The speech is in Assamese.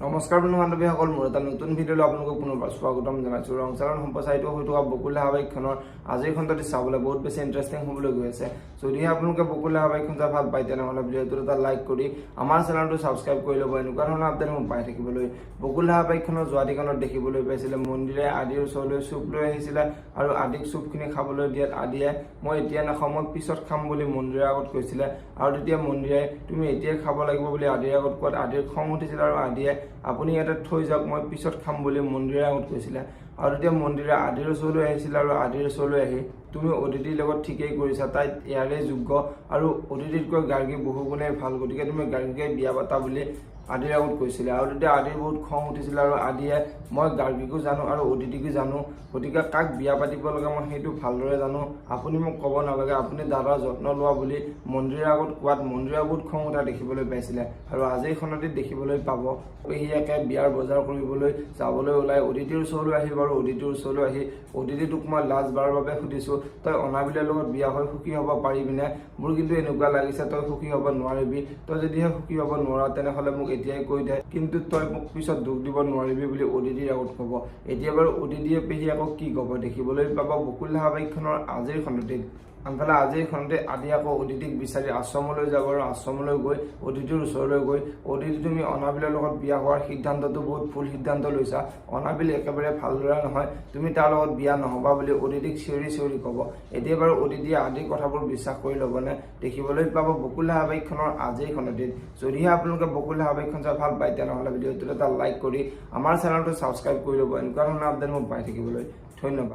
নমস্কাৰ বন্ধু বান্ধৱীসকল, মোৰ এটা নতুন ভিডিঅ'লৈ আপোনালোকক পুনৰবাৰ স্বাগতম জনাইছোঁ। ৰংচাৰত সম্প্ৰচাৰিত হৈ থকা বকুল ধাৰাবাহিকখনৰ আজিৰ খণ্ডটি চাবলৈ বহুত বেছি ইণ্টাৰেষ্টিং হ'বলৈ গৈ আছে। যদিহে আপোনালোকে বকুল ধাৰাবাহিকখন চাই ভাল পায় তেনেহ'লে ভিডিঅ'টোত এটা লাইক কৰি আমাৰ চেনেলটো ছাবস্ক্ৰাইব কৰি ল'ব। এনেকুৱা ধৰণৰ আপডেট মোক পাই থাকিবলৈ। বকুল ধাৰাবাহিকখনৰ যোৱা দিনত দেখিবলৈ পাইছিলে মন্দিৰে আদিৰ ওচৰলৈ চুপ লৈ আহিছিলে আৰু আদিক চুপখিনি খাবলৈ দিয়াত আদিয়ে মই এতিয়া নাখাওঁ, মই পিছত খাম বুলি মন্দিৰৰ আগত কৈছিলে। আৰু তেতিয়া মন্দিৰে তুমি এতিয়াই খাব লাগিব বুলি আদিৰ আগত কোৱাত আদিৰ খং উঠিছিলে আৰু আদিয়ে আপুনি ইয়াতে থৈ যাওক, মই পিছত খাম বুলি মন্দিৰৰ আগত কৈছিলে। আৰু তেতিয়া মন্দিৰে আদিৰ ওচৰলৈ আহিছিলে আৰু আদিৰ ওচৰলৈ আহি তুমি অদিতিৰ লগত ঠিকেই কৰিছা, তাই ইয়াৰে যোগ্য আৰু অদিতিতকৈ গাৰ্গী বহু গুণে ভাল, গতিকে তুমি গাৰ্গীকে বিয়া পাতা বুলি আদিৰ আগত কৈছিলে। আৰু তেতিয়া আদিৰ বহুত খং উঠিছিলে আৰু আদিয়ে মই গাৰ্গীকো জানো আৰু অদিতিকো জানো, গতিকে কাক বিয়া পাতিব লাগে মই সেইটো ভালদৰে জানো, আপুনি মোক ক'ব নালাগে, আপুনি দাদাৰ যত্ন লোৱা বুলি মন্দিৰৰ আগত কোৱাত মন্দিৰে বহুত খং উঠা দেখিবলৈ পাইছিলে। আৰু আজিৰ খণ্ডত দেখিবলৈ পাব পেহীয়েকে বিয়াৰ বজাৰ কৰিবলৈ যাবলৈ ওলাই অদিতিৰ ওচৰলৈ আহিব আৰু অদিতিৰ ওচৰলৈ আহি অদিতি তোক মই লাজ বাৰৰ বাবে সুধিছোঁ, তই অনাবিলৰ লগত বিয়া হৈ সুখী হ'ব পাৰিবিনে? মোৰ কিন্তু এনেকুৱা লাগিছে তই সুখী হ'ব নোৱাৰিবি। তই যদিহে সুখী হ'ব নোৱাৰ তেনেহ'লে মোক এতিয়াই কৈ দে, কিন্তু তই মোক পিছত দুখ দিব নোৱাৰিবি বুলি অদিতিৰ আগত ক'ব। এতিয়া বাৰু অদিতিয়ে পেহীয়েকক কি ক'ব দেখিবলৈ পাব বকুল ধাৰাবাহিকখনৰ আজিৰ খণ্ডতে। আনফালে আজিৰ খণ্ডতে আদি আকৌ অদিতিক বিচাৰি আশ্ৰমলৈ যাব আৰু আশ্ৰমলৈ গৈ অদিতিৰ ওচৰলৈ গৈ অদিতি তুমি অনাবিলৰ লগত বিয়া হোৱাৰ সিদ্ধান্তটো বহুত ভুল সিদ্ধান্ত লৈছা, অনাবিল একেবাৰে ভালদৰে নহয়, তুমি তাৰ লগত বিয়া নহবা বুলি অদিতিক চিঞৰি চিঞৰি ক'ব। এতিয়া বাৰু অদিতিয়ে আদিৰ কথাবোৰ বিশ্বাস কৰি ল'বনে দেখিবলৈ পাব বকুল ধাৰাবাহিকখনৰ আজিৰ খণ্ডতে। যদিহে আপোনালোকে বকুল ধাৰাবাহিকখন চাই ভাল পায় তেনেহ'লে ভিডিঅ'টোত এটা লাইক কৰি আমাৰ চেনেলটো ছাবস্ক্ৰাইব কৰি ল'ব। এনেকুৱা ধৰণৰ আপডেট মোক পাই থাকিবলৈ ধন্যবাদ।